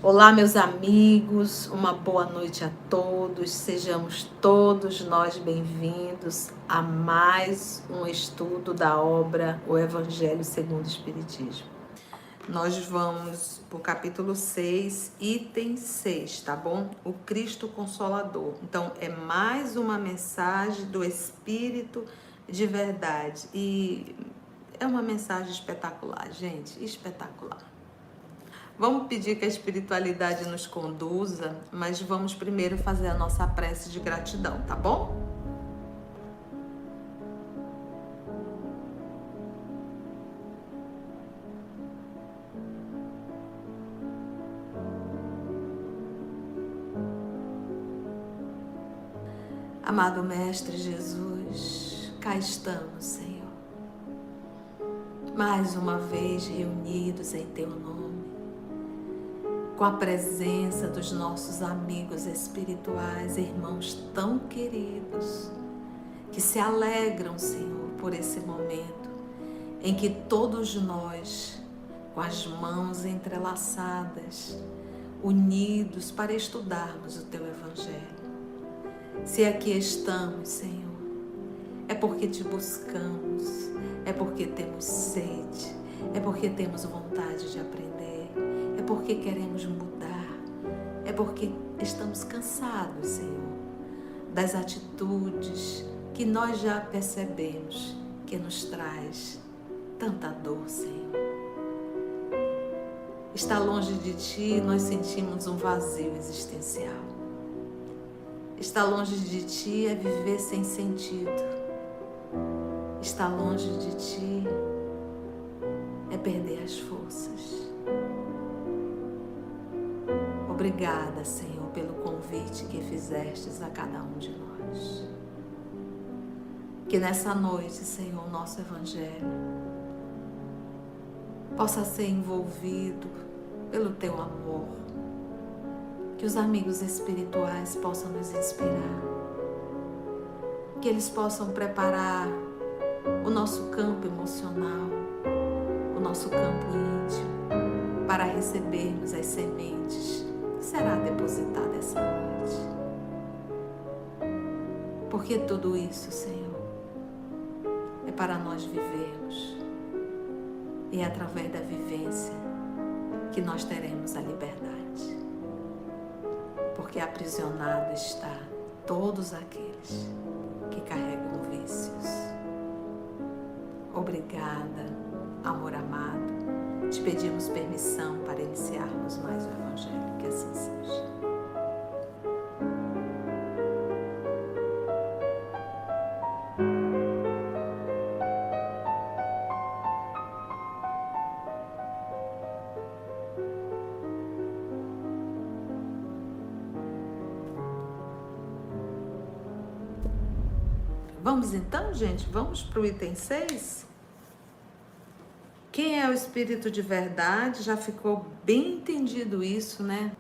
Olá, meus amigos, uma boa noite a todos. Sejamos todos nós bem-vindos a mais um estudo da obra O Evangelho segundo o Espiritismo. Nós vamos para o capítulo 6, item 6, tá bom? O Cristo Consolador. Então, é mais uma mensagem do Espírito de verdade. E é uma mensagem espetacular, gente, espetacular. Vamos pedir que a espiritualidade nos conduza, mas vamos primeiro fazer a nossa prece de gratidão, tá bom? Amado Mestre Jesus, cá estamos, Senhor, mais uma vez reunidos em Teu nome, com a presença dos nossos amigos espirituais, irmãos tão queridos, que se alegram, Senhor, por esse momento em que todos nós, com as mãos entrelaçadas, unidos para estudarmos o Teu Evangelho. Se aqui estamos, Senhor, é porque Te buscamos, é porque temos sede, é porque temos vontade de aprender, é porque queremos mudar, é porque estamos cansados, Senhor, das atitudes que nós já percebemos que nos traz tanta dor, Senhor. Estar longe de Ti, nós sentimos um vazio existencial. Estar longe de Ti é viver sem sentido. Estar longe de Ti é perder as forças. Obrigada, Senhor, pelo convite que fizestes a cada um de nós. Que nessa noite, Senhor, o nosso Evangelho possa ser envolvido pelo Teu amor. Que os amigos espirituais possam nos inspirar. Que eles possam preparar o nosso campo emocional, o nosso campo íntimo, para recebermos as sementes que será depositada essa noite. Porque tudo isso, Senhor, é para nós vivermos. E é através da vivência que nós teremos a liberdade. Porque aprisionado está todos aqueles que carregam vícios. Obrigada, amor amado. Te pedimos permissão para iniciarmos mais o Evangelho, que assim seja. Vamos então, gente? Vamos para o item 6? Quem é o Espírito de verdade? Já ficou bem entendido isso, né?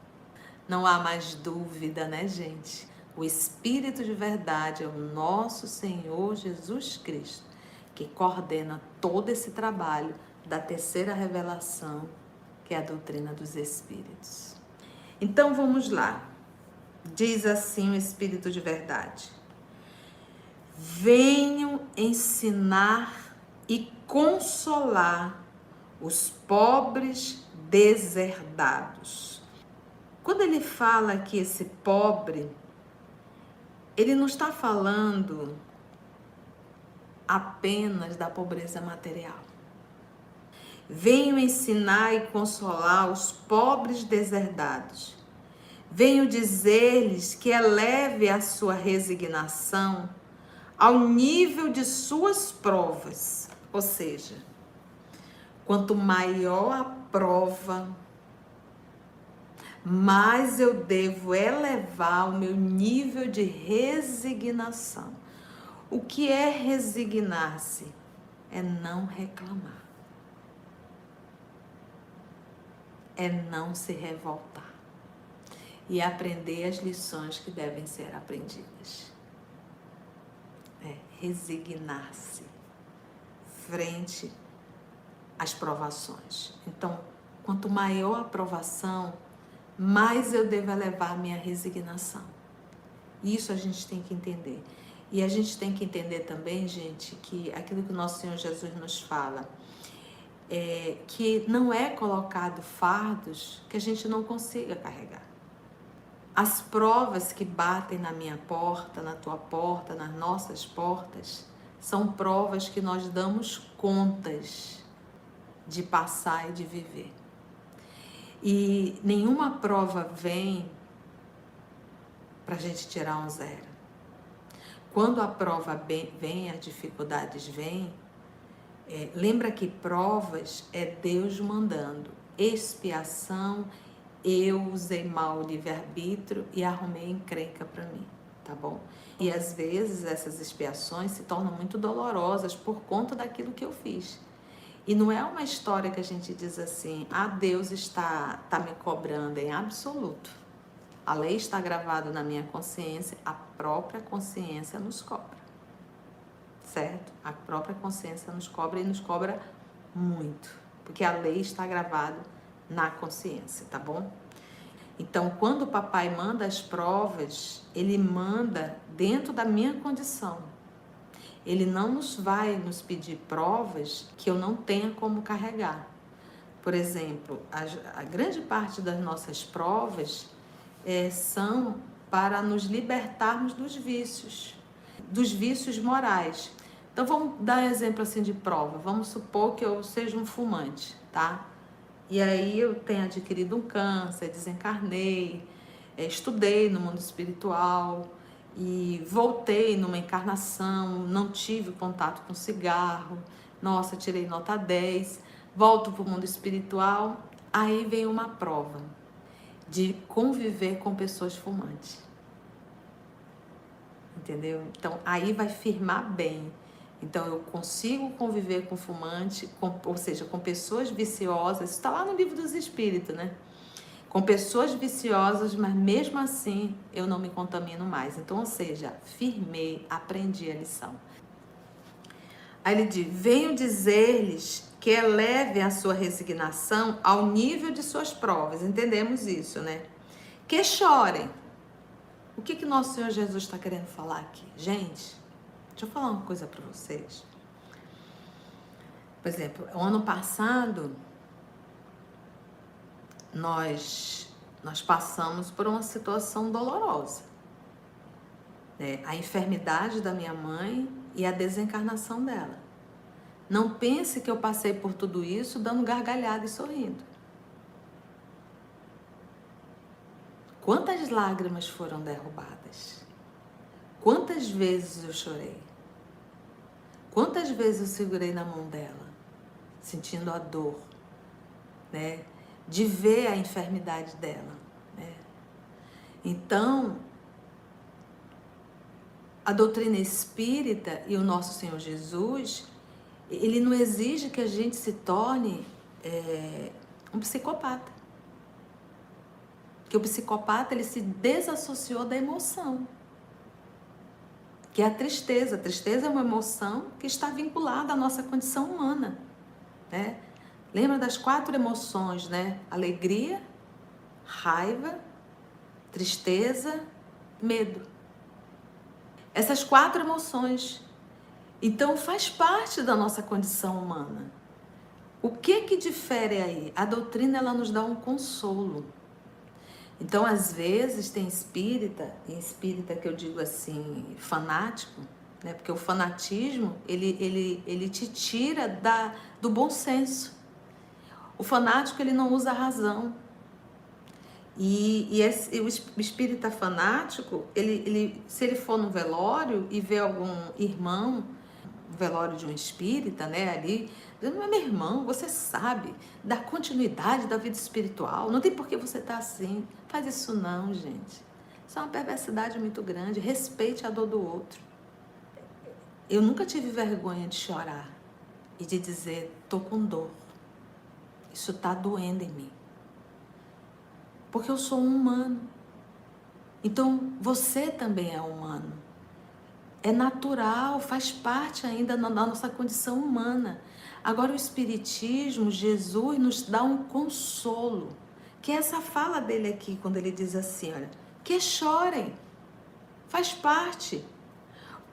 Não há mais dúvida, né, gente? O Espírito de verdade é o nosso Senhor Jesus Cristo, que coordena todo esse trabalho da terceira revelação, que é a doutrina dos Espíritos. Então, vamos lá. Diz assim o Espírito de verdade: venho ensinar e consolar os pobres deserdados. Quando ele fala que esse pobre, ele não está falando apenas da pobreza material. Venho ensinar e consolar os pobres deserdados. Venho dizer-lhes que eleve a sua resignação ao nível de suas provas, ou seja, quanto maior a prova, mais eu devo elevar o meu nível de resignação. O que é resignar-se? É não reclamar. É não se revoltar. E aprender as lições que devem ser aprendidas. É resignar-se frente às provações. Então, quanto maior a provação, mais eu devo elevar a minha resignação. Isso a gente tem que entender. E a gente tem que entender também, gente, que aquilo que o nosso Senhor Jesus nos fala, que não é colocado fardos que a gente não consiga carregar. As provas que batem na minha porta, na tua porta, nas nossas portas, são provas que nós damos contas de passar e de viver. E nenhuma prova vem para a gente tirar um zero. Quando a prova vem, as dificuldades vêm, lembra que provas é Deus mandando. Expiação, eu usei mal o livre-arbítrio e arrumei encrenca para mim, tá bom? E às vezes essas expiações se tornam muito dolorosas por conta daquilo que eu fiz. E não é uma história que a gente diz assim, Deus está me cobrando, em absoluto. A lei está gravada na minha consciência, a própria consciência nos cobra, certo? A própria consciência nos cobra e nos cobra muito, porque a lei está gravada na consciência, tá bom? Então, quando o papai manda as provas, ele manda dentro da minha condição. Ele não vai nos pedir provas que eu não tenha como carregar. Por exemplo, a grande parte das nossas provas são para nos libertarmos dos vícios morais. Então vamos dar um exemplo assim de prova. Vamos supor que eu seja um fumante, tá? E aí eu tenho adquirido um câncer, desencarnei, estudei no mundo espiritual e voltei numa encarnação, não tive contato com cigarro, nossa, tirei nota 10, volto para o mundo espiritual, aí vem uma prova de conviver com pessoas fumantes. Entendeu? Então, aí vai firmar bem. Então, eu consigo conviver com fumante, ou seja, com pessoas viciosas. Isso está lá no Livro dos Espíritos, né? Com pessoas viciosas, mas mesmo assim eu não me contamino mais. Então, ou seja, firmei, aprendi a lição. Aí ele diz, venho dizer-lhes que elevem a sua resignação ao nível de suas provas. Entendemos isso, né? Que chorem. O que nosso Senhor Jesus está querendo falar aqui? Gente, deixa eu falar uma coisa para vocês. Por exemplo, o ano passado, nós passamos por uma situação dolorosa. A enfermidade da minha mãe e a desencarnação dela. Não pense que eu passei por tudo isso dando gargalhada e sorrindo. Quantas lágrimas foram derrubadas? Quantas vezes eu chorei? Quantas vezes eu segurei na mão dela, sentindo a dor, né? De ver a enfermidade dela, né? Então, a doutrina espírita e o nosso Senhor Jesus, ele não exige que a gente se torne um psicopata. Porque o psicopata, ele se desassociou da emoção, que é a tristeza. A tristeza é uma emoção que está vinculada à nossa condição humana, né? Lembra das 4 emoções, né? Alegria, raiva, tristeza, medo. Essas 4 emoções. Então, faz parte da nossa condição humana. O que difere aí? A doutrina, ela nos dá um consolo. Então, às vezes, tem espírita que eu digo assim, fanático, né? Porque o fanatismo, ele te tira do bom senso. O fanático, ele não usa a razão. E o espírita fanático, se ele for no velório e ver algum irmão, um velório de um espírita, né, ali, meu irmão, você sabe da continuidade da vida espiritual, não tem por que você estar assim. Faz isso não, gente. Isso é uma perversidade muito grande. Respeite a dor do outro. Eu nunca tive vergonha de chorar e de dizer, tô com dor. Isso tá doendo em mim. Porque eu sou um humano. Então, você também é humano. É natural, faz parte ainda da nossa condição humana. Agora, o Espiritismo, Jesus, nos dá um consolo. Que é essa fala dele aqui, quando ele diz assim, olha, que chorem, faz parte.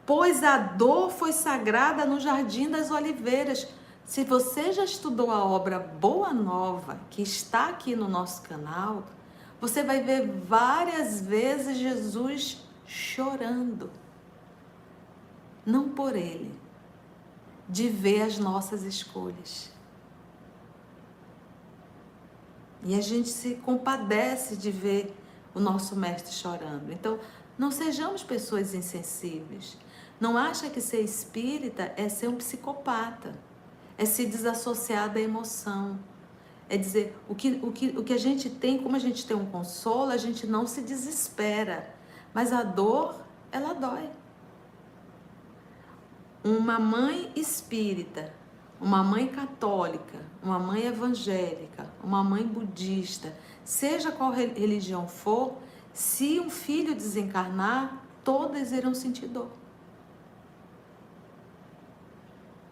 Pois a dor foi sagrada no Jardim das Oliveiras. Se você já estudou a obra Boa Nova, que está aqui no nosso canal, você vai ver várias vezes Jesus chorando. Não por ele, de ver as nossas escolhas. E a gente se compadece de ver o nosso mestre chorando. Então, não sejamos pessoas insensíveis. Não acha que ser espírita é ser um psicopata, é se desassociar da emoção. É dizer, o que a gente tem, como a gente tem um consolo, a gente não se desespera. Mas a dor, ela dói. Uma mãe espírita, uma mãe católica, uma mãe evangélica, uma mãe budista, seja qual religião for, se um filho desencarnar, todas irão sentir dor.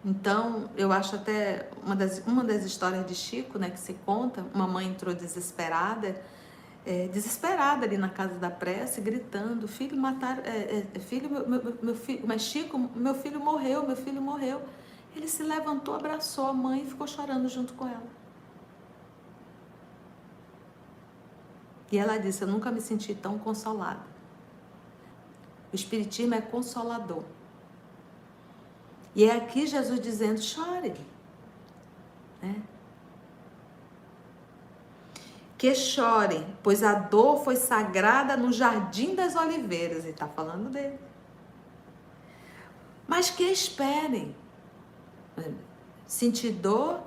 Então, eu acho até uma das histórias de Chico, né, que se conta, uma mãe entrou desesperada ali na casa da prece, gritando, filho, mataram, filho, meu filho, mas Chico, meu filho morreu. Ele se levantou, abraçou a mãe e ficou chorando junto com ela. E ela disse, eu nunca me senti tão consolada. O Espiritismo é consolador. E é aqui Jesus dizendo, chore. Né? Que chorem, pois a dor foi sagrada no Jardim das Oliveiras. Ele está falando dele. Mas que esperem. Senti dor,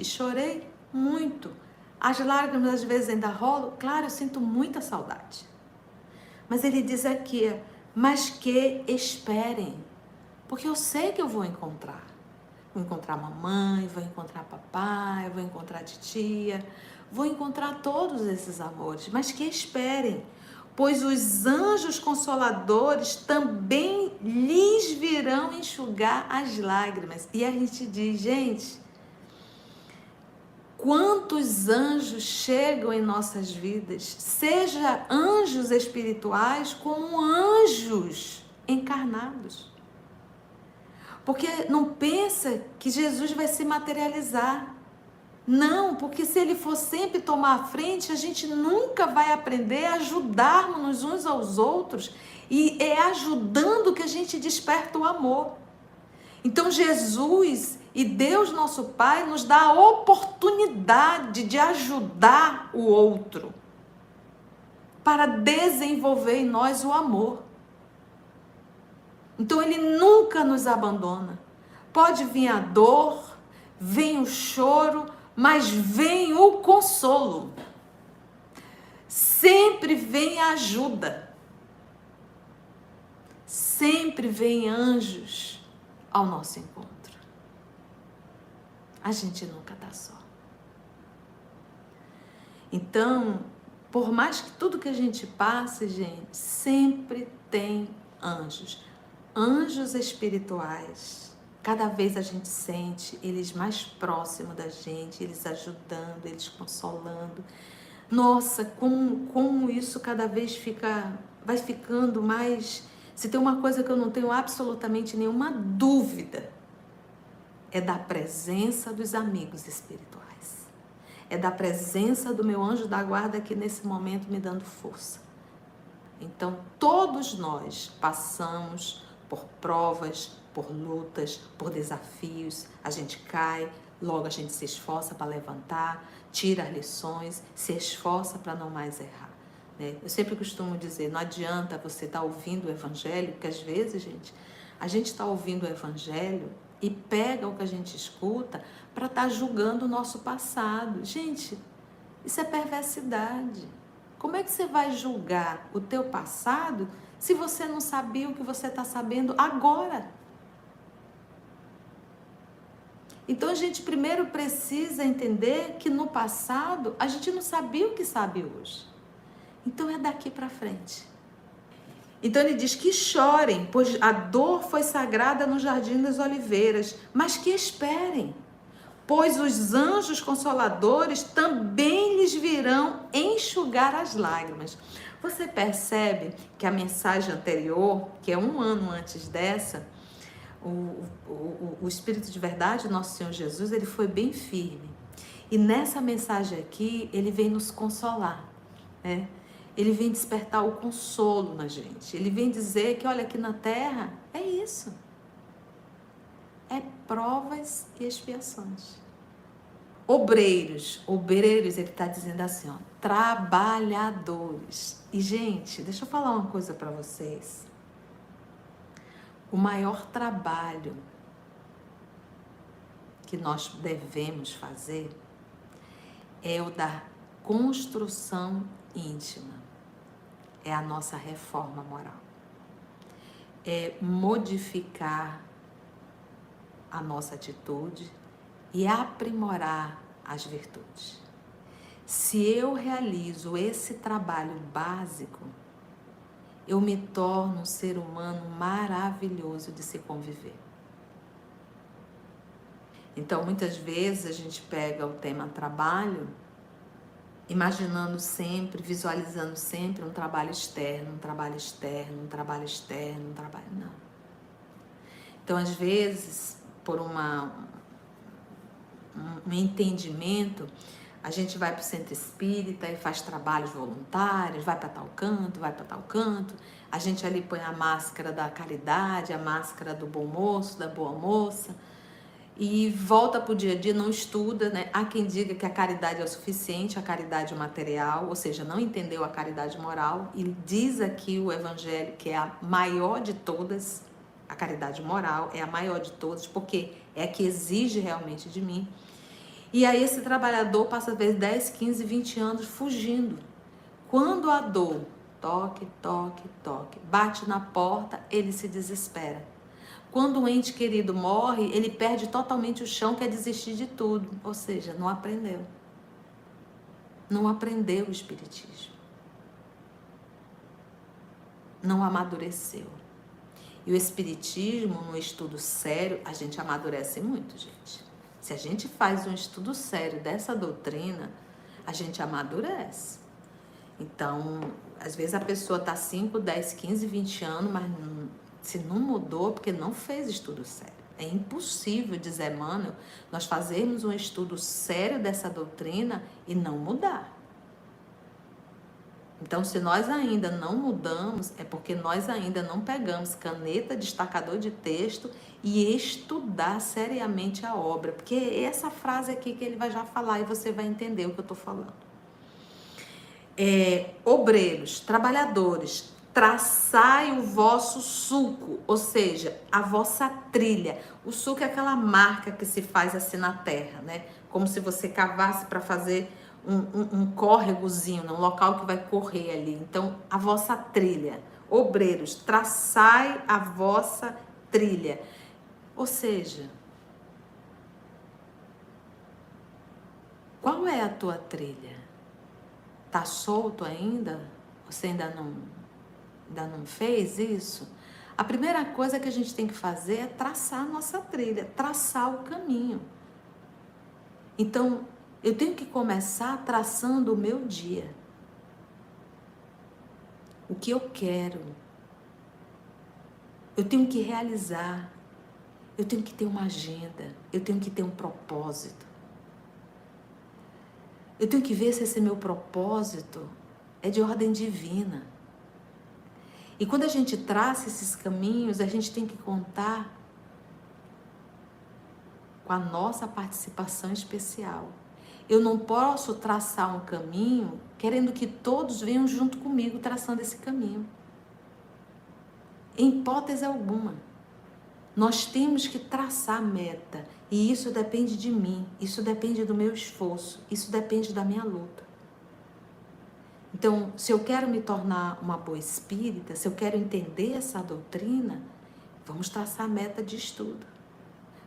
chorei muito. As lágrimas às vezes ainda rolam. Claro, eu sinto muita saudade. Mas ele diz aqui, mas que esperem. Porque eu sei que eu vou encontrar. Vou encontrar mamãe, vou encontrar papai, vou encontrar titia, vou encontrar todos esses amores, mas que esperem, pois os anjos consoladores também lhes virão enxugar as lágrimas. E a gente diz, gente, quantos anjos chegam em nossas vidas, seja anjos espirituais como anjos encarnados. Porque não pensa que Jesus vai se materializar. Não, porque se ele for sempre tomar a frente, a gente nunca vai aprender a ajudarmos uns aos outros. E é ajudando que a gente desperta o amor. Então Jesus e Deus nosso Pai nos dá a oportunidade de ajudar o outro para desenvolver em nós o amor. Então ele nunca nos abandona. Pode vir a dor, vem o choro, mas vem o consolo. Sempre vem a ajuda. Sempre vem anjos ao nosso encontro. A gente nunca está só. Então, por mais que tudo que a gente passe, gente, sempre tem anjos. Anjos espirituais, cada vez a gente sente eles mais próximos da gente, eles ajudando, eles consolando. Nossa, como isso cada vez vai ficando mais... Se tem uma coisa que eu não tenho absolutamente nenhuma dúvida, é da presença dos amigos espirituais. É da presença do meu anjo da guarda aqui nesse momento me dando força. Então, todos nós passamos por provas, por lutas, por desafios, a gente cai, logo a gente se esforça para levantar, tira as lições, se esforça para não mais errar. Né? Eu sempre costumo dizer, não adianta você estar ouvindo o Evangelho, porque às vezes, gente, a gente está ouvindo o Evangelho e pega o que a gente escuta para estar julgando o nosso passado. Gente, isso é perversidade. Como é que você vai julgar o teu passado se você não sabia o que você está sabendo agora? Então a gente primeiro precisa entender que no passado a gente não sabia o que sabe hoje. Então é daqui para frente. Então ele diz que chorem, pois a dor foi sagrada no Jardim das Oliveiras, mas que esperem, pois os anjos consoladores também lhes virão enxugar as lágrimas. Você percebe que a mensagem anterior, que é 1 ano antes dessa, o Espírito de verdade, nosso Senhor Jesus, ele foi bem firme. E nessa mensagem aqui, ele vem nos consolar, né? Ele vem despertar o consolo na gente. Ele vem dizer que, olha, aqui na terra é isso. É provas e expiações. Obreiros, ele está dizendo assim, ó, trabalhadores. E, gente, deixa eu falar uma coisa para vocês. O maior trabalho que nós devemos fazer é o da construção íntima. É a nossa reforma moral. É modificar a nossa atitude e aprimorar as virtudes. Se eu realizo esse trabalho básico, eu me torno um ser humano maravilhoso de se conviver. Então, muitas vezes a gente pega o tema trabalho, imaginando sempre, visualizando sempre um trabalho externo, um trabalho externo, um trabalho externo, um trabalho... Não. Então, às vezes, por um entendimento, a gente vai para o centro espírita e faz trabalhos voluntários, vai para tal canto, vai para tal canto. A gente ali põe a máscara da caridade, a máscara do bom moço, da boa moça, e volta para o dia a dia, não estuda, né? Há quem diga que a caridade é o suficiente, a caridade material, ou seja, não entendeu a caridade moral, e diz aqui o Evangelho que é a maior de todas, a caridade moral é a maior de todas, porque é a que exige realmente de mim. E aí esse trabalhador passa às vezes 10, 15, 20 anos fugindo. Quando a dor, toque, toque, toque, bate na porta, ele se desespera. Quando um ente querido morre, ele perde totalmente o chão, quer desistir de tudo. Ou seja, não aprendeu. Não aprendeu o espiritismo. Não amadureceu. E o espiritismo, no estudo sério, a gente amadurece muito, gente. Se a gente faz um estudo sério dessa doutrina, a gente amadurece. Então, às vezes a pessoa está 5, 10, 15, 20 anos, mas se não mudou, porque não fez estudo sério. É impossível, diz Emmanuel, nós fazermos um estudo sério dessa doutrina e não mudar. Então, se nós ainda não mudamos, é porque nós ainda não pegamos caneta, destacador de texto e estudar seriamente a obra. Porque é essa frase aqui que ele vai já falar e você vai entender o que eu estou falando. Obreiros, trabalhadores, traçai o vosso sulco, ou seja, a vossa trilha. O sulco é aquela marca que se faz assim na terra, né? Como se você cavasse para fazer um córregozinho, um local que vai correr ali. Então, a vossa trilha. Obreiros, traçai a vossa trilha. Ou seja, qual é a tua trilha? Tá solto ainda? Você ainda não fez isso? A primeira coisa que a gente tem que fazer é traçar a nossa trilha, traçar o caminho. Então, eu tenho que começar traçando o meu dia. O que eu quero. Eu tenho que realizar. Eu tenho que ter uma agenda. Eu tenho que ter um propósito. Eu tenho que ver se esse meu propósito é de ordem divina. E quando a gente traça esses caminhos, a gente tem que contar com a nossa participação especial. Eu não posso traçar um caminho querendo que todos venham junto comigo traçando esse caminho. Em hipótese alguma. Nós temos que traçar a meta. E isso depende de mim. Isso depende do meu esforço. Isso depende da minha luta. Então, se eu quero me tornar uma boa espírita, se eu quero entender essa doutrina, vamos traçar a meta de estudo.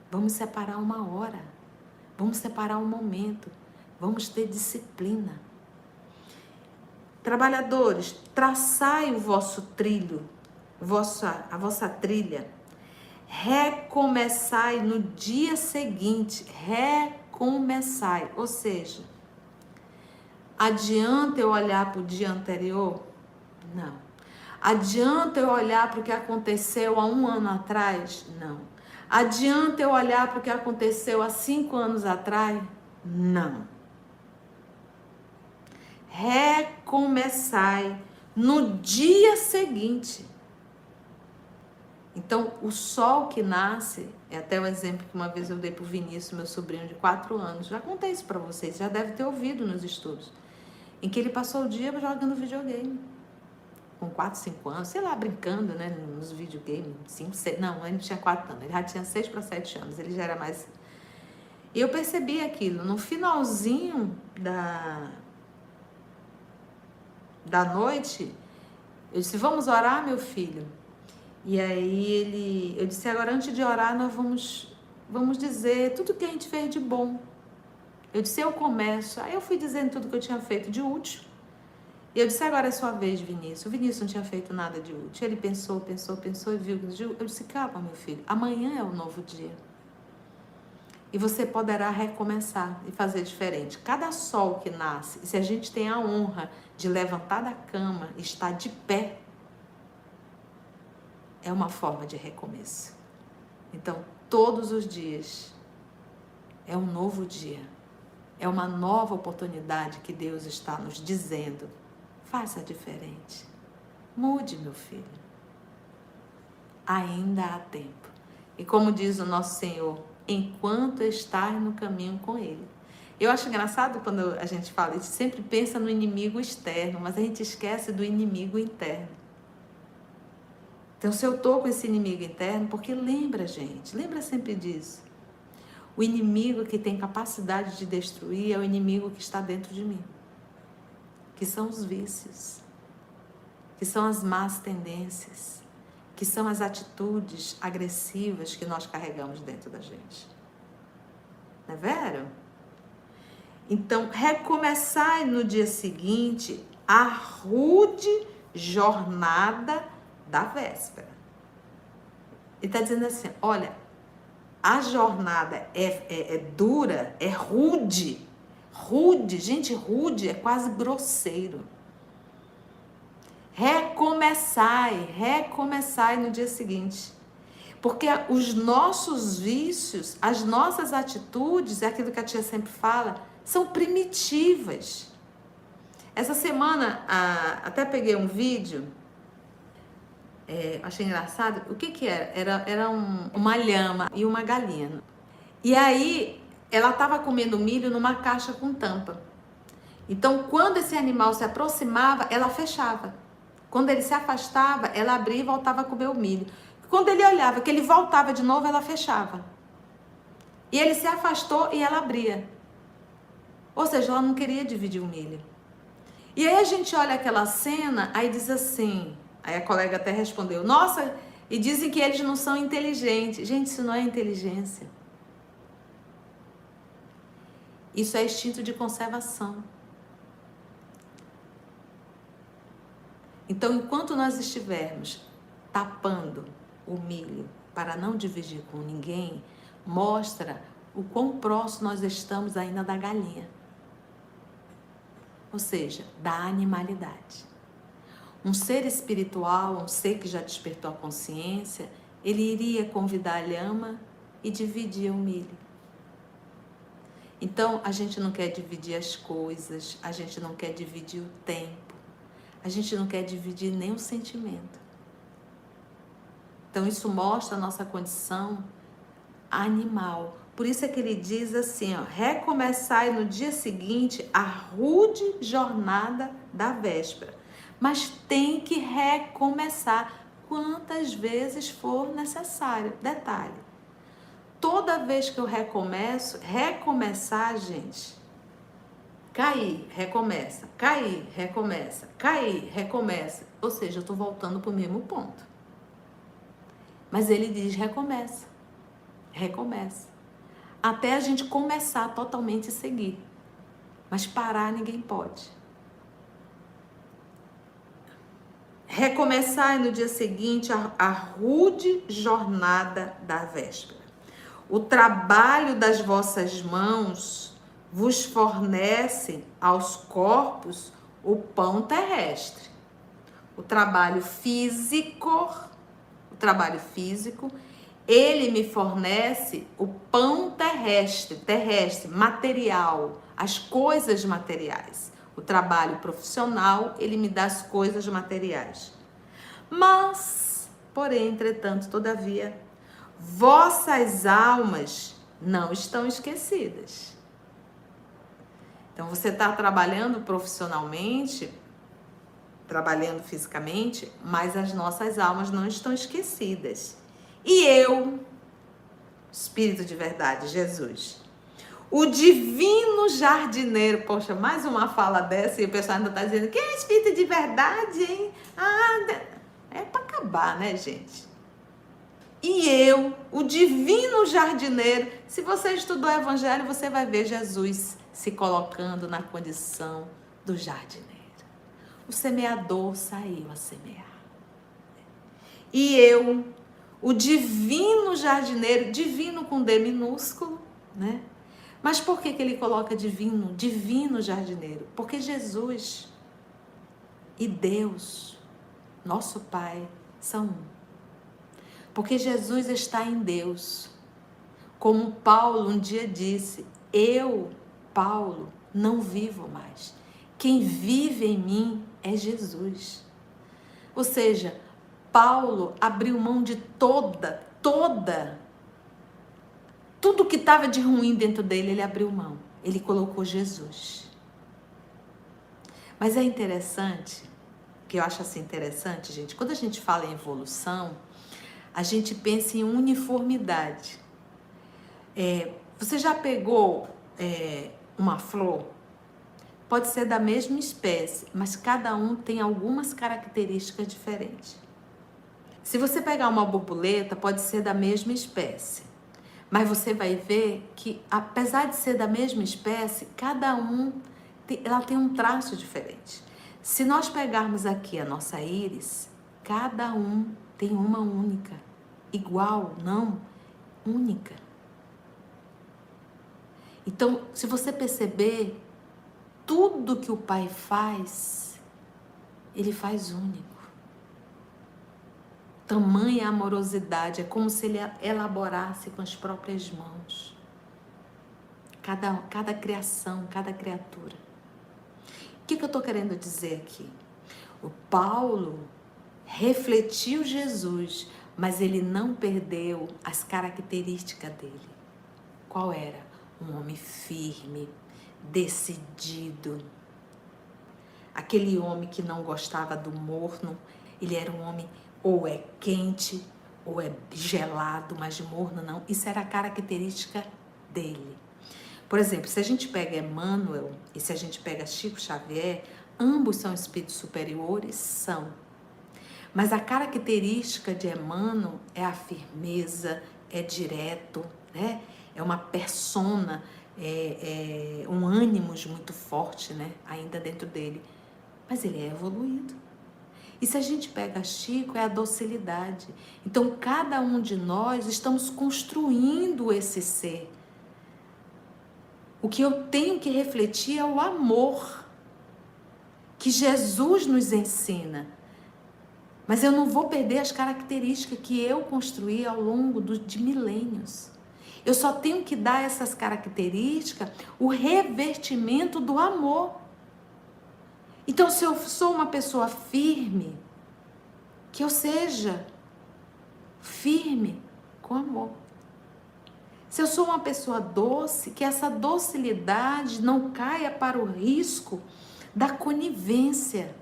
Vamos separar uma hora. Vamos separar um momento. Vamos ter disciplina. Trabalhadores, traçai o vosso trilho, a vossa trilha. Recomeçai no dia seguinte. recomeçai. Ou seja, adianta eu olhar para o dia anterior? Não. Adianta eu olhar para o que aconteceu há 1 ano atrás? Não. Adianta eu olhar para o que aconteceu há 5 anos atrás? Não. Recomeçai no dia seguinte. Então, o sol que nasce, é até o exemplo que uma vez eu dei para o Vinícius, meu sobrinho de 4 anos. Já contei isso para vocês, já deve ter ouvido nos estudos. Em que ele passou o dia jogando videogame. Com 4, 5 anos, sei lá, brincando, né, nos videogames. 5, 6, não, ele não tinha 4 anos, ele já tinha 6 para 7 anos, ele já era mais... E eu percebi aquilo, no finalzinho da noite, eu disse, vamos orar, meu filho? E aí eu disse, agora antes de orar, nós vamos dizer tudo que a gente fez de bom. Eu disse, eu começo. Aí eu fui dizendo tudo que eu tinha feito de útil. E eu disse, agora é sua vez, Vinícius. O Vinícius não tinha feito nada de útil. Ele pensou e viu. Eu disse, calma, meu filho, amanhã é um novo dia. E você poderá recomeçar e fazer diferente. Cada sol que nasce, e se a gente tem a honra de levantar da cama e estar de pé, é uma forma de recomeço. Então, todos os dias é um novo dia. É uma nova oportunidade que Deus está nos dizendo. Faça diferente. Mude, meu filho. Ainda há tempo. E como diz o nosso Senhor, enquanto estás no caminho com Ele. Eu acho engraçado quando a gente fala, a gente sempre pensa no inimigo externo, mas a gente esquece do inimigo interno. Então, se eu estou com esse inimigo interno, porque lembra, gente, lembra sempre disso. O inimigo que tem capacidade de destruir é o inimigo que está dentro de mim. Que são os vícios, que são as más tendências, que são as atitudes agressivas que nós carregamos dentro da gente. Não é vero? Então, recomeçai no dia seguinte a rude jornada da véspera. Ele está dizendo assim, olha, a jornada é dura, é rude. Rude, gente, rude é quase grosseiro. Recomeçai no dia seguinte. Porque os nossos vícios, as nossas atitudes, é aquilo que a tia sempre fala, são primitivas. Essa semana, até peguei um vídeo, achei engraçado. O que era? Era uma lhama e uma galinha. E aí, ela estava comendo milho numa caixa com tampa. Então, quando esse animal se aproximava, ela fechava. Quando ele se afastava, ela abria e voltava a comer o milho. Quando ele olhava que ele voltava de novo, ela fechava. E ele se afastou e ela abria. Ou seja, ela não queria dividir o milho. E aí a gente olha aquela cena, aí diz assim, aí a colega até respondeu, nossa, e dizem que eles não são inteligentes. Gente, isso não é inteligência. Isso é instinto de conservação. Então, enquanto nós estivermos tapando o milho para não dividir com ninguém, mostra o quão próximo nós estamos ainda da galinha. Ou seja, da animalidade. Um ser espiritual, um ser que já despertou a consciência, ele iria convidar a lhama e dividir o milho. Então, a gente não quer dividir as coisas, a gente não quer dividir o tempo, a gente não quer dividir nem o sentimento. Então, isso mostra a nossa condição animal. Por isso é que ele diz assim, ó, recomeçai no dia seguinte a rude jornada da véspera. Mas tem que recomeçar quantas vezes for necessário. Detalhe, toda vez que eu recomeçar, gente, cair, recomeça, cair, recomeça, cair, recomeça. Ou seja, eu estou voltando para o mesmo ponto. Mas ele diz recomeça, recomeça. Até a gente começar totalmente a seguir. Mas parar ninguém pode. Recomeçar no dia seguinte a rude jornada da véspera. O trabalho das vossas mãos vos fornece aos corpos o pão terrestre. O trabalho físico, ele me fornece o pão terrestre, material, as coisas materiais. O trabalho profissional, ele me dá as coisas materiais. Mas, porém, entretanto, todavia, vossas almas não estão esquecidas. Então, você está trabalhando profissionalmente, trabalhando fisicamente, mas as nossas almas não estão esquecidas. E eu, Espírito de verdade, Jesus, o divino jardineiro, poxa, mais uma fala dessa e o pessoal ainda está dizendo que é Espírito de verdade, hein? É para acabar, né, gente? E eu, o divino jardineiro, se você estudou o Evangelho, você vai ver Jesus se colocando na condição do jardineiro. O semeador saiu a semear. E eu, o divino jardineiro, divino com D minúsculo, né? Mas por que ele coloca divino jardineiro? Porque Jesus e Deus, nosso Pai, são um. Porque Jesus está em Deus. Como Paulo um dia disse, eu, Paulo, não vivo mais. Quem vive em mim é Jesus. Ou seja, Paulo abriu mão de tudo que estava de ruim dentro dele, ele abriu mão. Ele colocou Jesus. Mas é interessante, que eu acho assim interessante, gente, quando a gente fala em evolução, a gente pensa em uniformidade. Você já pegou uma flor? Pode ser da mesma espécie, mas cada um tem algumas características diferentes. Se você pegar uma borboleta, pode ser da mesma espécie, mas você vai ver que, apesar de ser da mesma espécie, cada um ela tem um traço diferente. Se nós pegarmos aqui a nossa íris, cada um tem uma única, igual, não, única. Então, se você perceber, tudo que o Pai faz, Ele faz único. Tamanha amorosidade, é como se Ele elaborasse com as próprias mãos. Cada criação, cada criatura. O que eu estou querendo dizer aqui? O Paulo refletiu Jesus, mas ele não perdeu as características dele. Qual era? Um homem firme, decidido. Aquele homem que não gostava do morno, ele era um homem ou é quente ou é gelado, mas de morno não. Isso era a característica dele. Por exemplo, se a gente pega Emmanuel e se a gente pega Chico Xavier, ambos são espíritos superiores, são. Mas a característica de Emmanuel é a firmeza, é direto, né? É uma persona, um ânimos muito forte, né? Ainda dentro dele. Mas ele é evoluído. E se a gente pega Chico, é a docilidade. Então, cada um de nós estamos construindo esse ser. O que eu tenho que refletir é o amor que Jesus nos ensina. Mas eu não vou perder as características que eu construí ao longo de milênios. Eu só tenho que dar essas características o revertimento do amor. Então, se eu sou uma pessoa firme, que eu seja firme com amor. Se eu sou uma pessoa doce, que essa docilidade não caia para o risco da conivência.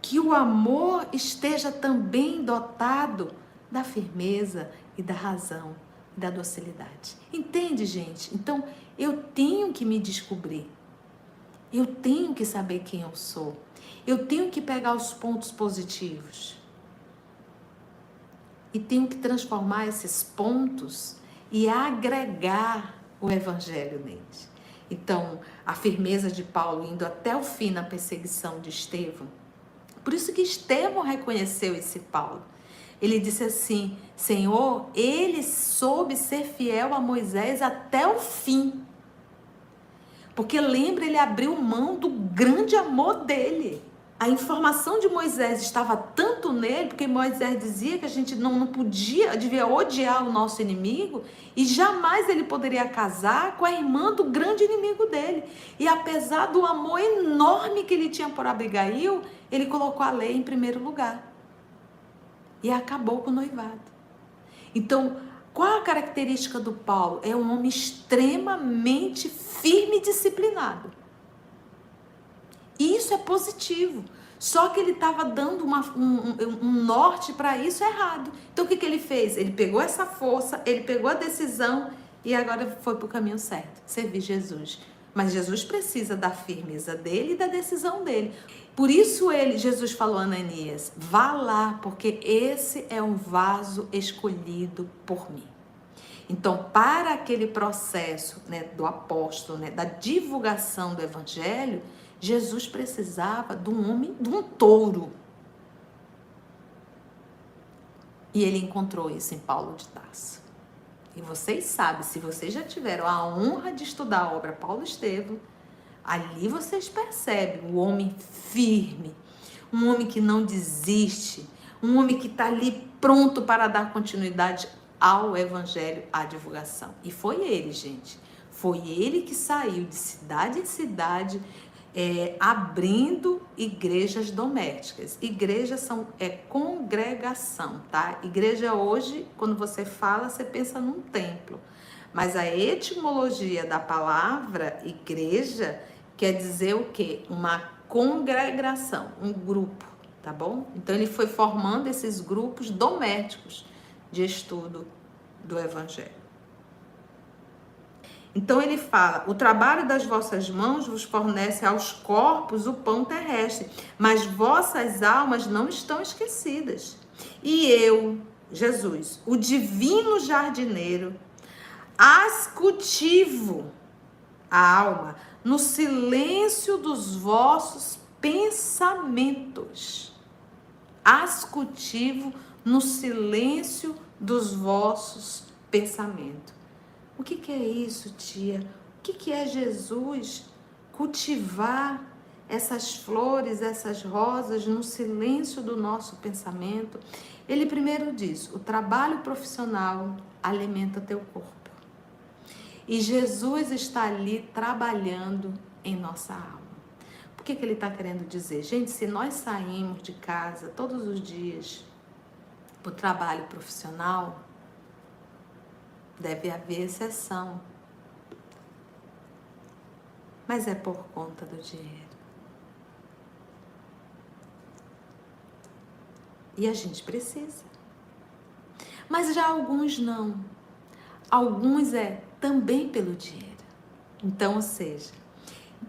Que o amor esteja também dotado da firmeza e da razão, da docilidade. Entende, gente? Então, eu tenho que me descobrir. Eu tenho que saber quem eu sou. Eu tenho que pegar os pontos positivos. E tenho que transformar esses pontos e agregar o Evangelho neles. Então, a firmeza de Paulo indo até o fim na perseguição de Estevão. Por isso que Estevão reconheceu esse Paulo. Ele disse assim: Senhor, ele soube ser fiel a Moisés até o fim. Porque lembra, ele abriu mão do grande amor dele. A informação de Moisés estava tanto nele, porque Moisés dizia que a gente não podia, devia odiar o nosso inimigo, e jamais ele poderia casar com a irmã do grande inimigo dele. E apesar do amor enorme que ele tinha por Abigail, ele colocou a lei em primeiro lugar. E acabou com o noivado. Então, qual a característica do Paulo? É um homem extremamente firme e disciplinado. E isso é positivo. Só que ele estava dando um norte para isso errado. Então, o que ele fez? Ele pegou essa força, ele pegou a decisão e agora foi para o caminho certo. Servir Jesus. Mas Jesus precisa da firmeza dele e da decisão dele. Por isso Jesus falou a Ananias: vá lá, porque esse é um vaso escolhido por mim. Então, para aquele processo, né, do apóstolo, né, da divulgação do evangelho, Jesus precisava de um homem, de um touro. E ele encontrou isso em Paulo de Tarso. E vocês sabem, se vocês já tiveram a honra de estudar a obra Paulo Estevam, ali vocês percebem o homem firme, um homem que não desiste, um homem que está ali pronto para dar continuidade ao evangelho, à divulgação. E foi ele, gente. Foi ele que saiu de cidade em cidade, abrindo igrejas domésticas. Igrejas é congregação, tá? Igreja hoje, quando você fala, você pensa num templo. Mas a etimologia da palavra igreja quer dizer o quê? Uma congregação, um grupo, tá bom? Então ele foi formando esses grupos domésticos de estudo do evangelho. Então ele fala: o trabalho das vossas mãos vos fornece aos corpos o pão terrestre, mas vossas almas não estão esquecidas. E eu, Jesus, o divino jardineiro, as cultivo a alma no silêncio dos vossos pensamentos. As cultivo no silêncio dos vossos pensamentos. O que é isso, tia? O que é Jesus cultivar essas flores, essas rosas no silêncio do nosso pensamento? Ele primeiro diz: o trabalho profissional alimenta teu corpo. E Jesus está ali trabalhando em nossa alma. Por que ele está querendo dizer? Gente, se nós saímos de casa todos os dias para o trabalho profissional, deve haver exceção. Mas é por conta do dinheiro. E a gente precisa. Mas já alguns não. Alguns também pelo dinheiro. Então, ou seja,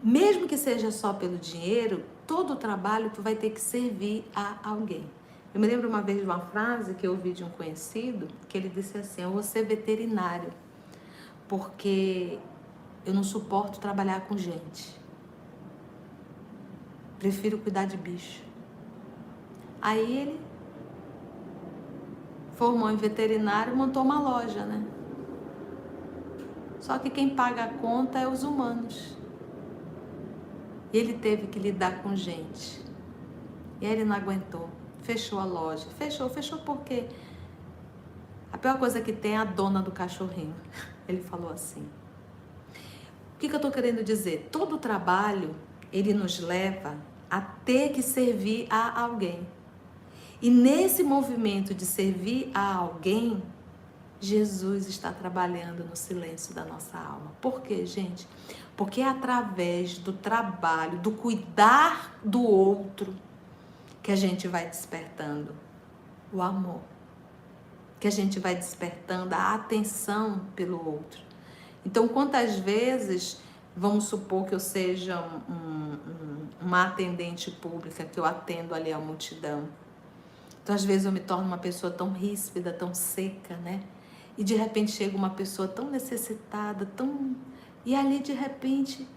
mesmo que seja só pelo dinheiro, todo o trabalho tu vai ter que servir a alguém. Eu me lembro uma vez de uma frase que eu ouvi de um conhecido, que ele disse assim: eu vou ser veterinário, porque eu não suporto trabalhar com gente. Prefiro cuidar de bicho. Aí ele formou em veterinário, montou uma loja, né? Só que quem paga a conta é os humanos. E ele teve que lidar com gente. E aí ele não aguentou. Fechou a loja. Fechou por quê? A pior coisa que tem é a dona do cachorrinho. Ele falou assim. O que eu estou querendo dizer? Todo trabalho, ele nos leva a ter que servir a alguém. E nesse movimento de servir a alguém, Jesus está trabalhando no silêncio da nossa alma. Por quê, gente? Porque é através do trabalho, do cuidar do outro, que a gente vai despertando o amor, que a gente vai despertando a atenção pelo outro. Então, quantas vezes, vamos supor que eu seja uma atendente pública, que eu atendo ali a multidão. Então, às vezes eu me torno uma pessoa tão ríspida, tão seca, né? E de repente chega uma pessoa tão necessitada, e ali de repente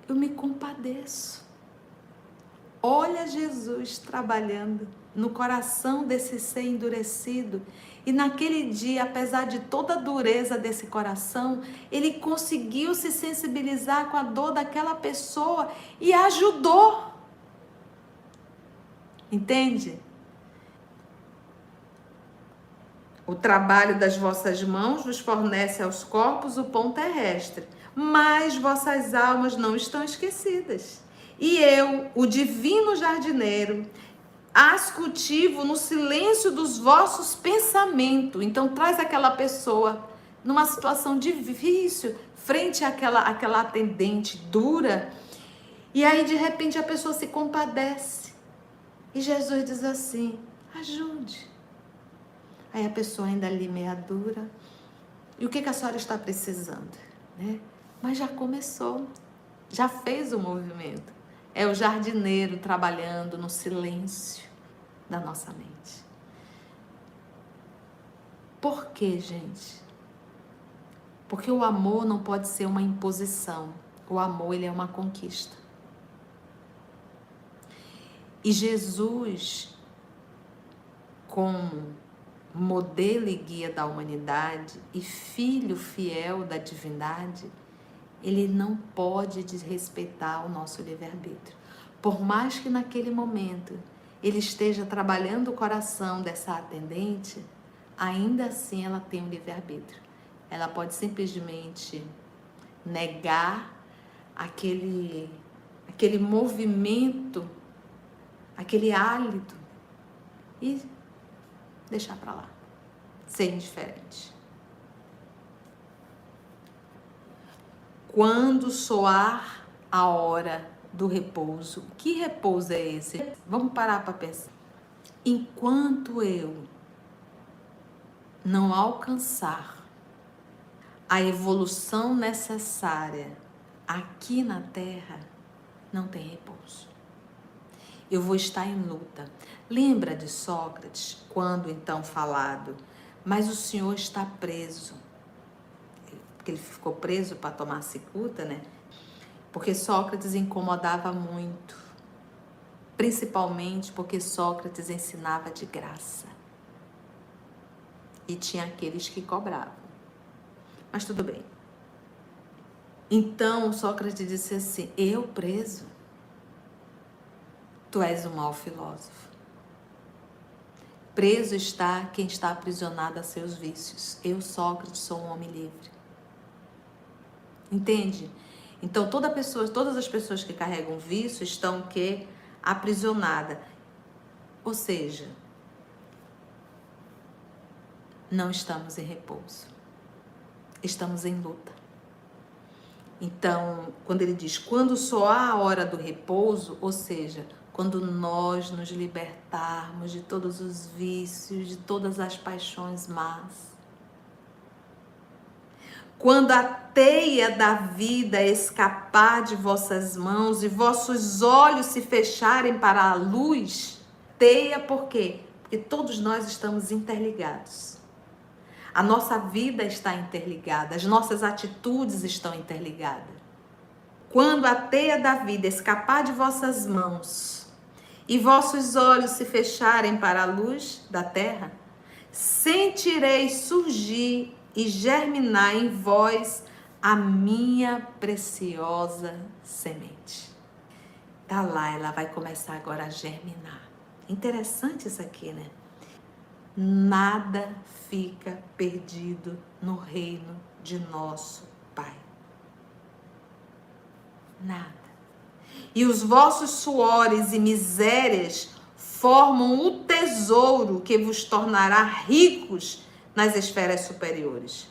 eu me compadeço. Olha Jesus trabalhando no coração desse ser endurecido. E naquele dia, apesar de toda a dureza desse coração, ele conseguiu se sensibilizar com a dor daquela pessoa e ajudou. Entende? O trabalho das vossas mãos vos fornece aos corpos o pão terrestre, mas vossas almas não estão esquecidas. E eu, o divino jardineiro, as cultivo no silêncio dos vossos pensamentos. Então traz aquela pessoa numa situação difícil, frente àquela atendente dura, e aí de repente a pessoa se compadece. E Jesus diz assim, ajude. Aí a pessoa ainda ali meia dura. E o que a senhora está precisando? Né? Mas já começou, já fez o movimento. É o jardineiro trabalhando no silêncio da nossa mente. Por quê, gente? Porque o amor não pode ser uma imposição. O amor, ele é uma conquista. E Jesus, como modelo e guia da humanidade e filho fiel da divindade, ele não pode desrespeitar o nosso livre-arbítrio. Por mais que naquele momento ele esteja trabalhando o coração dessa atendente, ainda assim ela tem um livre-arbítrio. Ela pode simplesmente negar aquele movimento, aquele hálito e deixar para lá, ser indiferente. Quando soar a hora do repouso, que repouso é esse? Vamos parar para pensar. Enquanto eu não alcançar a evolução necessária aqui na Terra, não tem repouso. Eu vou estar em luta. Lembra de Sócrates, quando então falado, mas o senhor está preso. Porque ele ficou preso para tomar cicuta, né? Porque Sócrates incomodava muito. Principalmente porque Sócrates ensinava de graça. E tinha aqueles que cobravam. Mas tudo bem. Então Sócrates disse assim, eu preso? Tu és um mau filósofo. Preso está quem está aprisionado a seus vícios. Eu, Sócrates, sou um homem livre. Entende? Então todas as pessoas que carregam vício estão o quê? Aprisionadas. Ou seja, não estamos em repouso. Estamos em luta. Então, quando ele diz, quando soar a hora do repouso, ou seja, quando nós nos libertarmos de todos os vícios, de todas as paixões más. Quando a teia da vida escapar de vossas mãos e vossos olhos se fecharem para a luz. Teia por quê? Porque todos nós estamos interligados. A nossa vida está interligada, as nossas atitudes estão interligadas. Quando a teia da vida escapar de vossas mãos e vossos olhos se fecharem para a luz da terra, sentireis surgir e germinar em vós a minha preciosa semente. Tá lá, ela vai começar agora a germinar. Interessante isso aqui, né? Nada fica perdido no reino de nosso Pai. Nada. E os vossos suores e misérias formam o tesouro que vos tornará ricos nas esferas superiores,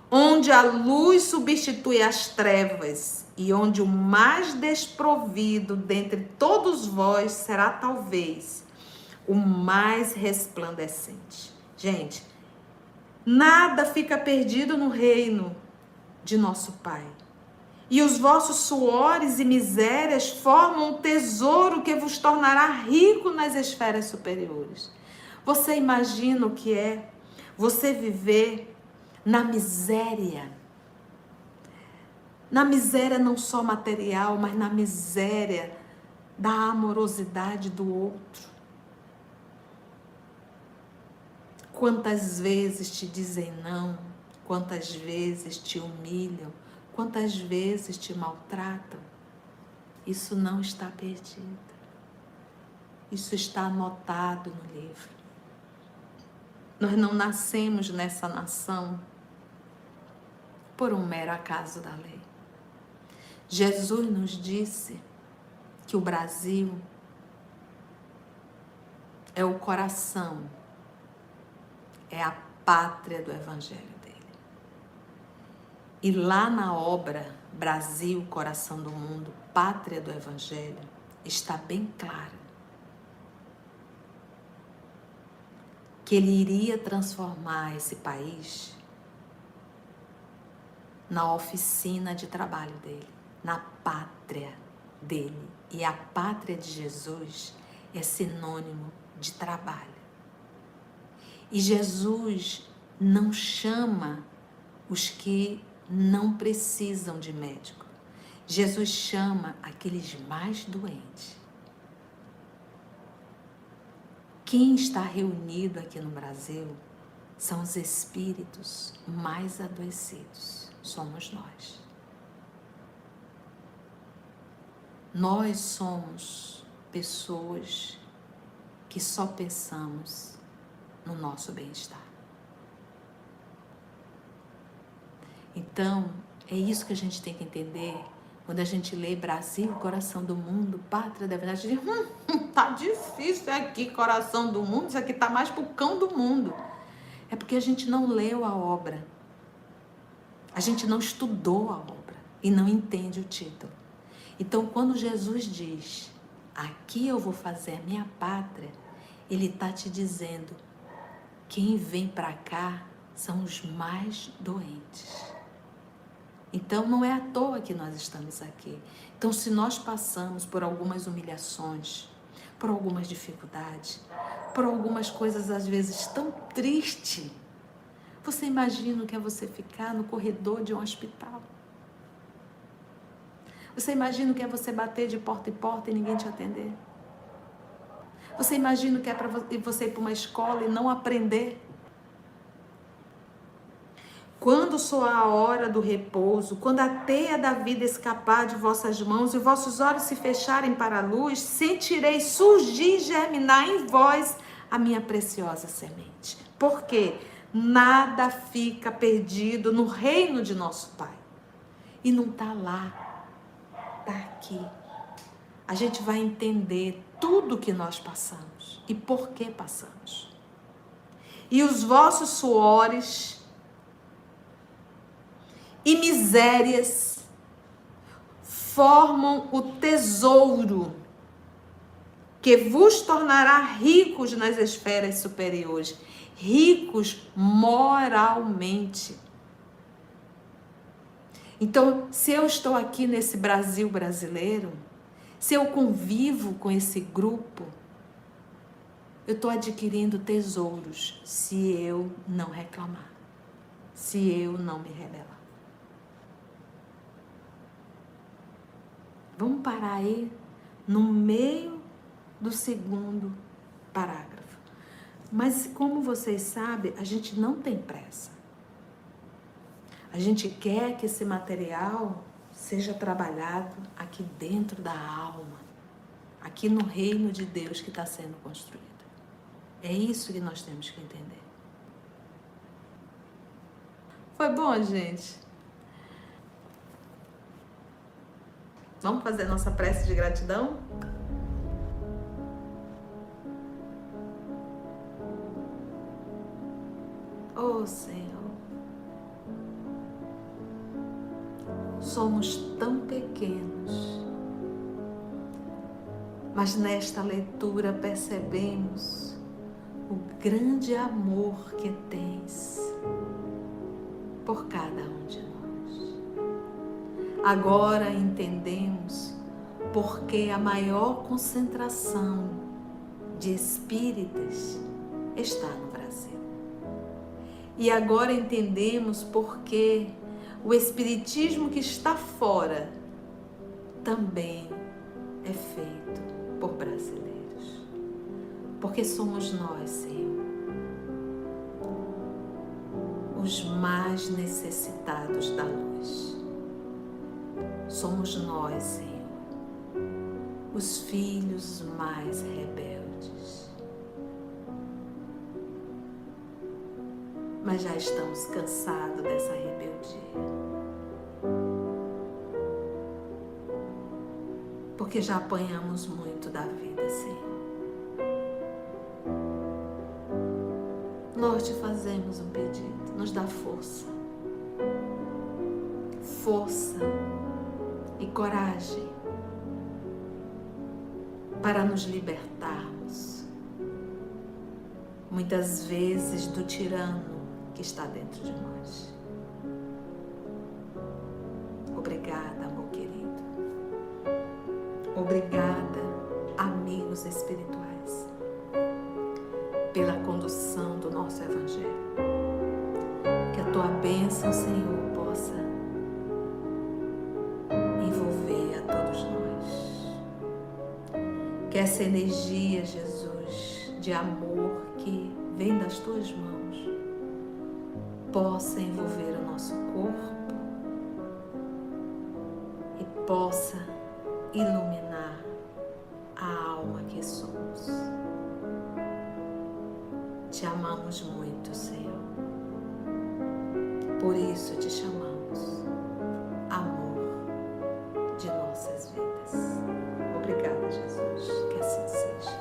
onde a luz substitui as trevas e onde o mais desprovido dentre todos vós será talvez o mais resplandecente. Gente, nada fica perdido no reino de nosso Pai. E os vossos suores e misérias formam um tesouro que vos tornará rico nas esferas superiores. Você imagina o que é você viver na miséria? Na miséria não só material, mas na miséria da amorosidade do outro. Quantas vezes te dizem não, quantas vezes te humilham, quantas vezes te maltratam, isso não está perdido. Isso está anotado no livro. Nós não nascemos nessa nação por um mero acaso da lei. Jesus nos disse que o Brasil é o coração, é a pátria do Evangelho dele. E lá na obra Brasil, Coração do Mundo, Pátria do Evangelho, está bem claro que ele iria transformar esse país na oficina de trabalho dele, na pátria dele. E a pátria de Jesus é sinônimo de trabalho. E Jesus não chama os que não precisam de médico. Jesus chama aqueles mais doentes. Quem está reunido aqui no Brasil são os espíritos mais adoecidos. Somos nós. Nós somos pessoas que só pensamos no nosso bem-estar. Então, é isso que a gente tem que entender quando a gente lê Brasil, Coração do Mundo, Pátria da Verdade. A gente diz, tá difícil aqui, Coração do Mundo, isso aqui tá mais pro cão do mundo. É porque a gente não leu a obra. A gente não estudou a obra e não entende o título. Então, quando Jesus diz, aqui eu vou fazer a minha pátria, ele está te dizendo, quem vem para cá são os mais doentes. Então, não é à toa que nós estamos aqui. Então, se nós passamos por algumas humilhações, por algumas dificuldades, por algumas coisas às vezes tão tristes, você imagina o que é você ficar no corredor de um hospital? Você imagina o que é você bater de porta em porta e ninguém te atender? Você imagina o que é para você ir para uma escola e não aprender? Quando soar a hora do repouso, quando a teia da vida escapar de vossas mãos e vossos olhos se fecharem para a luz, sentirei surgir e germinar em vós a minha preciosa semente. Por quê? Nada fica perdido no reino de nosso Pai. E não está lá, está aqui. A gente vai entender tudo que nós passamos e por que passamos. E os vossos suores e misérias formam o tesouro que vos tornará ricos nas esferas superiores, ricos moralmente. Então, se eu estou aqui nesse Brasil brasileiro, se eu convivo com esse grupo, eu estou adquirindo tesouros se eu não reclamar, se eu não me rebelar. Vamos parar aí no meio do segundo parágrafo. Mas como vocês sabem, a gente não tem pressa. A gente quer que esse material seja trabalhado aqui dentro da alma, aqui no reino de Deus que está sendo construído. É isso que nós temos que entender. Foi bom, gente? Vamos fazer a nossa prece de gratidão? Oh, Senhor, somos tão pequenos, mas nesta leitura percebemos o grande amor que tens por cada um de nós. Agora entendemos porque a maior concentração de espíritas está no Brasil. E agora entendemos porque o espiritismo que está fora também é feito por brasileiros. Porque somos nós, Senhor, os mais necessitados da luz. Somos nós, Senhor, os filhos mais rebeldes. Mas já estamos cansados dessa rebeldia. Porque já apanhamos muito da vida, Senhor. Nós te fazemos um pedido, nos dá força. Força e coragem para nos libertarmos, muitas vezes, do tirano que está dentro de nós. Obrigada, amor querido. Obrigada, amigos espirituais, pela condução do nosso Evangelho. Que a tua bênção, Senhor, possa envolver a todos nós. Que essa energia, Jesus, de amor que vem das tuas mãos, possa envolver o nosso corpo e possa iluminar a alma que somos. Te amamos muito, Senhor. Por isso te chamamos amor de nossas vidas. Obrigada, Jesus. Que assim seja.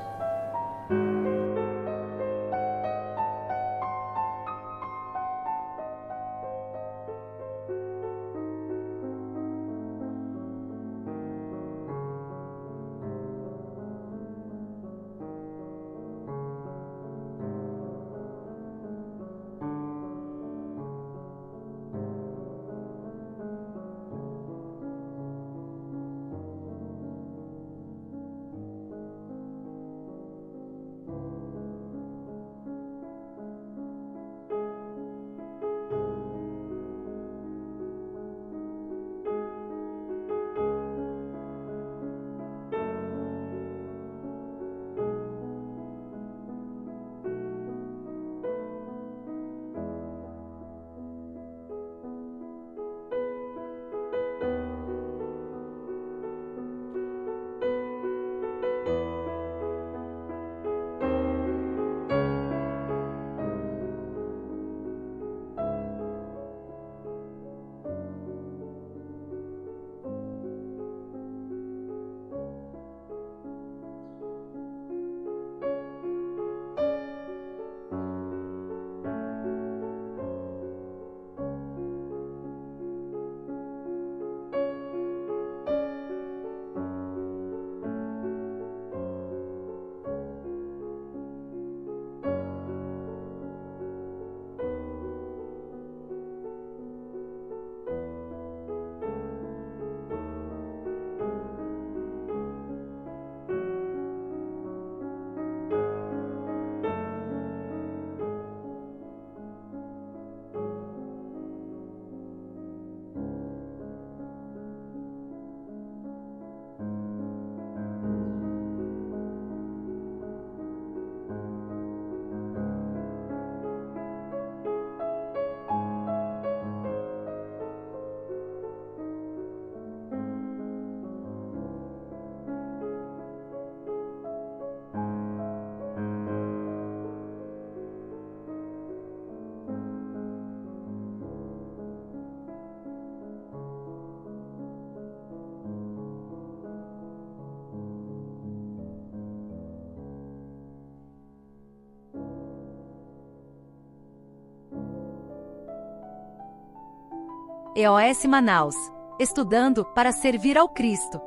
EOS Manaus. Estudando para servir ao Cristo.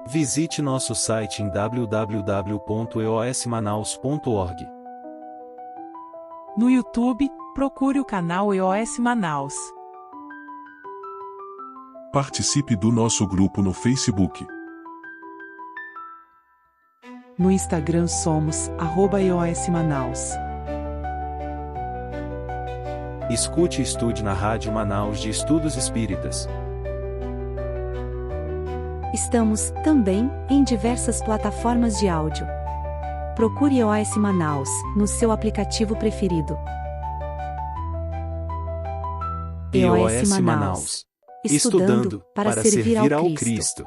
Visite nosso site em www.eosmanaus.org. No YouTube, procure o canal EOS Manaus. Participe do nosso grupo no Facebook. No Instagram somos @EOS Manaus. Escute e estude na Rádio Manaus de Estudos Espíritas. Estamos, também, em diversas plataformas de áudio. Procure EOS Manaus, no seu aplicativo preferido. EOS Manaus. Estudando para servir ao Cristo.